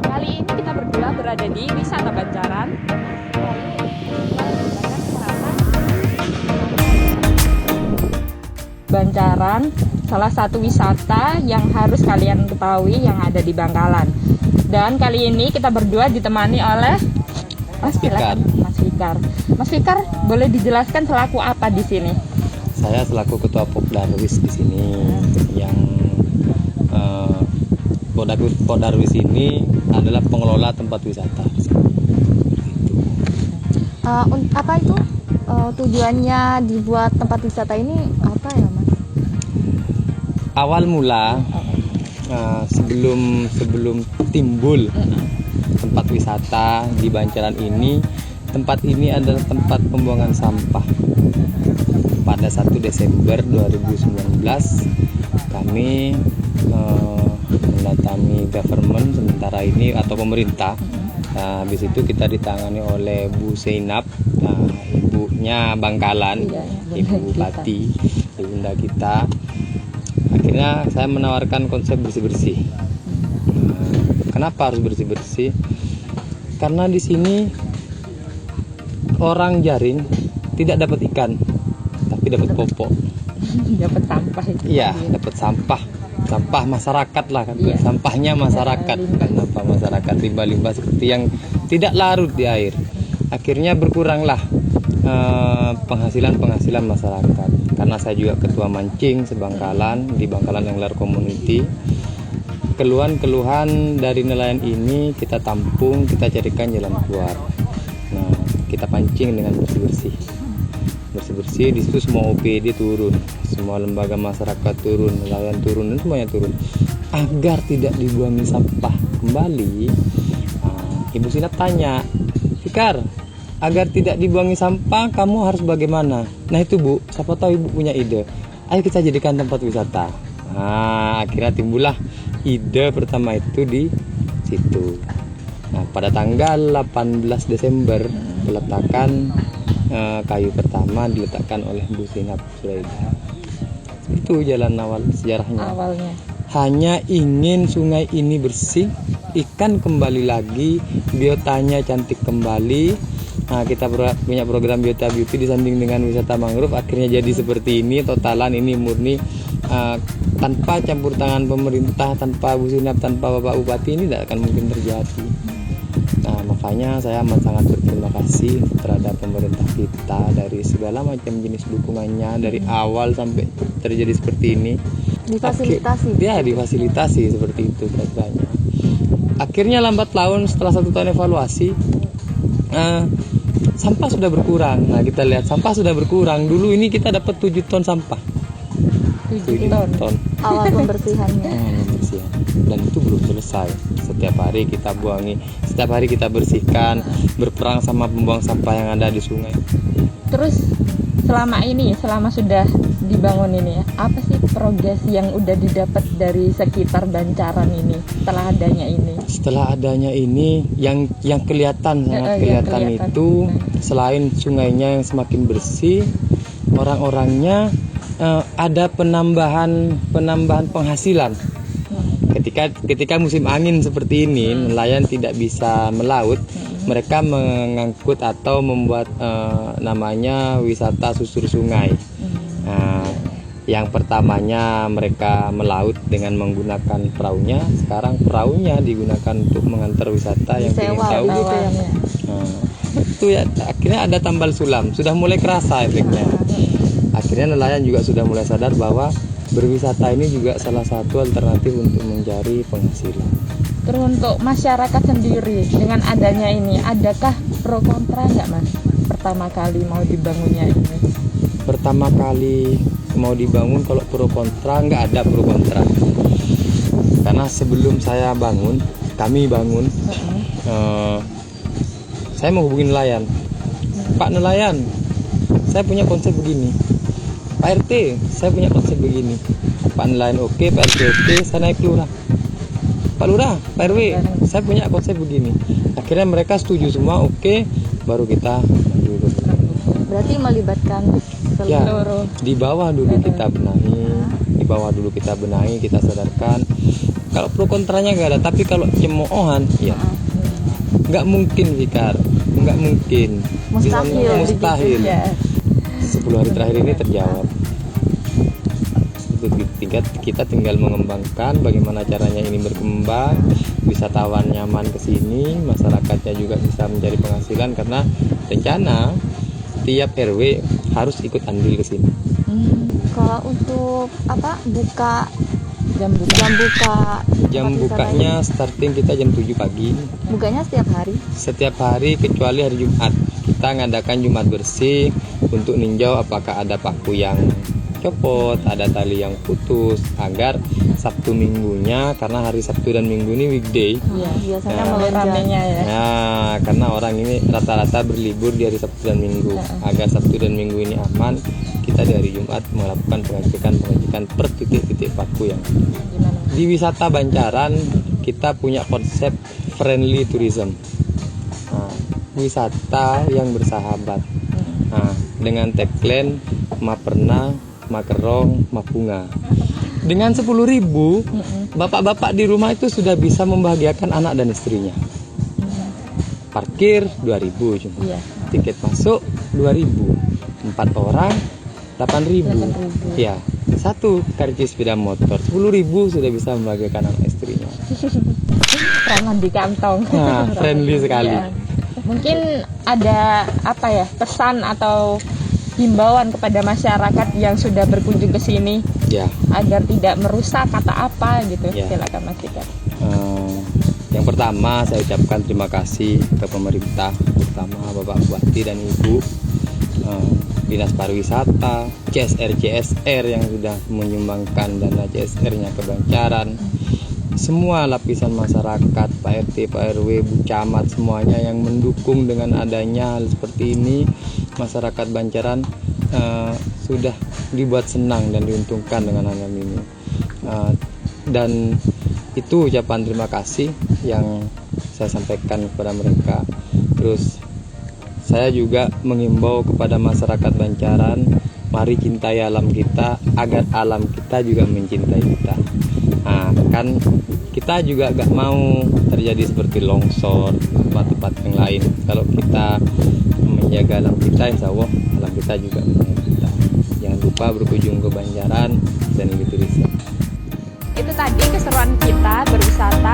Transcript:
Kali ini kita berdua berada di wisata Banjaran. Banjaran, salah satu wisata yang harus kalian ketahui yang ada di Bangkalan. Dan kali ini kita berdua ditemani oleh Mas Fikar. Mas Fikar. Mas Fikar, boleh dijelaskan selaku apa di sini? Saya selaku ketua Popdarwis di sini yang Popdarwis ini adalah pengelola tempat wisata. Apa itu tujuannya dibuat tempat wisata ini apa ya, Mas? Awal mula sebelum timbul tempat wisata di Banjaran ini, tempat ini adalah tempat pembuangan sampah. Pada 1 Desember 2019 kami mendatangi government sementara ini atau pemerintah. Habis itu kita ditangani oleh Bu Zainab, ibunya Bangkalan, Ibu Bupati, ibunda kita. Akhirnya saya menawarkan konsep bersih-bersih. Kenapa harus bersih-bersih? Karena di sini orang jaring tidak dapat ikan, tapi dapat popok. Dapat sampah itu. Iya, dapat sampah masyarakat lah kan. Iya. Sampahnya masyarakat. Kenapa masyarakat limbah-limbah seperti yang tidak larut di air. Akhirnya berkuranglah penghasilan masyarakat. Karena saya juga ketua mancing sebangkalan di Bangkalan Angler Community. Keluhan-keluhan dari nelayan ini kita tampung, kita carikan jalan keluar. Nah, kita pancing dengan bersih-bersih. Di situ semua OPD turun, semua lembaga masyarakat turun, nelayan turun, dan semuanya turun agar tidak dibuangi sampah kembali. Ibu Sinap tanya, Fikar, agar tidak dibuangi sampah kamu harus bagaimana? Nah itu Bu, siapa tahu Ibu punya ide. Ayo kita jadikan tempat wisata. Akhirnya timbullah ide pertama itu di situ. Nah, pada tanggal 18 Desember peletakan kayu pertama diletakkan oleh Bu Zainab Sulaida. Itu jalan awal sejarahnya. Awalnya. Hanya ingin sungai ini bersih, ikan kembali lagi, biotanya cantik kembali. Nah, kita punya program Biota Beauty disanding dengan wisata mangrove. Akhirnya jadi seperti ini. Totalan ini murni tanpa campur tangan pemerintah, tanpa Bu Zainab, tanpa Bapak Bupati ini tidak akan mungkin terjadi. Nah, makanya saya amat sangat berterima kasih terhadap pemerintah kita dari segala macam jenis dukungannya dari awal sampai terjadi seperti ini. Difasilitasi. Difasilitasi seperti itu katanya. Akhirnya lambat laun setelah 1 tahun evaluasi, sampah sudah berkurang. Nah, kita lihat sampah sudah berkurang. Dulu ini kita dapat 7 ton sampah. 7 ton. Awal pembersihannya. Dan itu belum selesai. Setiap hari kita buangi, setiap hari kita bersihkan, berperang sama pembuang sampah yang ada di sungai. Terus selama sudah dibangun ini, apa sih progres yang udah didapat dari sekitar Banjaran ini setelah adanya ini? Setelah adanya ini, yang kelihatan itu selain sungainya yang semakin bersih, orang-orangnya ada penambahan penghasilan. Ketika musim angin seperti ini, nelayan tidak bisa melaut, mereka mengangkut atau membuat namanya wisata susur sungai. Yang pertamanya mereka melaut dengan menggunakan perahunya, sekarang perahunya digunakan untuk mengantar wisata yang ingin tahu. Itu ya, akhirnya ada tambal sulam, sudah mulai kerasa efeknya. Akhirnya nelayan juga sudah mulai sadar bahwa berwisata ini juga salah satu alternatif untuk mencari penghasilan. Terus untuk masyarakat sendiri dengan adanya ini, adakah pro kontra nggak Mas? Pertama kali mau dibangunnya ini. Pertama kali mau dibangun, kalau pro kontra nggak ada pro kontra. Karena sebelum kami bangun, saya mau hubungin nelayan. Pak nelayan, saya punya konsep begini. Pak RT, saya punya konsep begini. Pak nelayan oke, Pak RT oke, saya naik lurah. Pak lurah, Pak RW, saya punya konsep begini. Akhirnya mereka setuju semua, oke, baru kita dulu. Berarti melibatkan Ya, seluruh. di bawah dulu kita benahi, di di bawah dulu kita benahi, kita sadarkan. Kalau pro kontranya nggak ada, tapi kalau cemoohan, ya nggak mungkin Fikar, nggak mungkin. Mustahil. Mustahil. Ya. 10 hari terakhir ini terjawab. Kita tinggal mengembangkan bagaimana caranya ini berkembang, wisatawan nyaman ke sini, masyarakatnya juga bisa mencari penghasilan karena rencana tiap RW harus ikut andil ke sini. Kalau untuk apa buka Jam buka. Jam tempat wisata bukanya starting kita jam 7 pagi. ini, bukanya setiap hari. Setiap hari kecuali hari Jumat. Kita ngadakan Jumat bersih untuk ninjau apakah ada paku yang copot, ada tali yang putus, agar Sabtu Minggunya, karena hari Sabtu dan Minggu ini weekday. Iya. Biasanya Nah, melonjak. Ramenya ya. Nah, karena orang ini rata-rata berlibur di hari Sabtu dan Minggu. Agar Sabtu dan Minggu ini aman, kita dari Jumat melakukan pengecekan per titik-titik paku yang Gimana? di wisata Bancaran. Kita punya konsep friendly tourism. Nah, wisata yang bersahabat. Nah, dengan tagline Maperna, Makerong, Mapunga. Dengan 10.000, bapak-bapak di rumah itu sudah bisa membahagiakan anak dan istrinya. Parkir 2.000 cuma. Iya. Tiket masuk 2.000. 4 orang 8.000. Ya, satu karcis sepeda motor 10.000 sudah bisa membahagiakan anak istrinya. Ramah di kantong. Nah, friendly sekali. Iya. Mungkin ada apa ya, pesan atau himbauan kepada masyarakat yang sudah berkunjung ke sini Ya. agar tidak merusak kata apa gitu. Ya. Silakan Mas Fikar. Yang pertama saya ucapkan terima kasih ke pemerintah, terutama Bapak Bupati dan Ibu, Dinas Pariwisata, CSR yang sudah menyumbangkan dana CSR-nya ke Bancaran, semua lapisan masyarakat, Pak RT, Pak RW, Bu Camat, semuanya yang mendukung dengan adanya hal seperti ini. Masyarakat Bancaran sudah dibuat senang dan diuntungkan dengan hal ini. Dan itu ucapan terima kasih yang saya sampaikan kepada mereka. Terus saya juga mengimbau kepada masyarakat Bancaran, mari cintai alam kita agar alam kita juga mencintai kita. Nah, kan kita juga gak mau terjadi seperti longsor tempat-tempat yang lain. Kalau kita menjaga alam kita, insya Allah alam kita juga menjaga kita. Jangan lupa berkunjung ke Bancaran dan Tourism. Itu tadi keseruan kita berwisata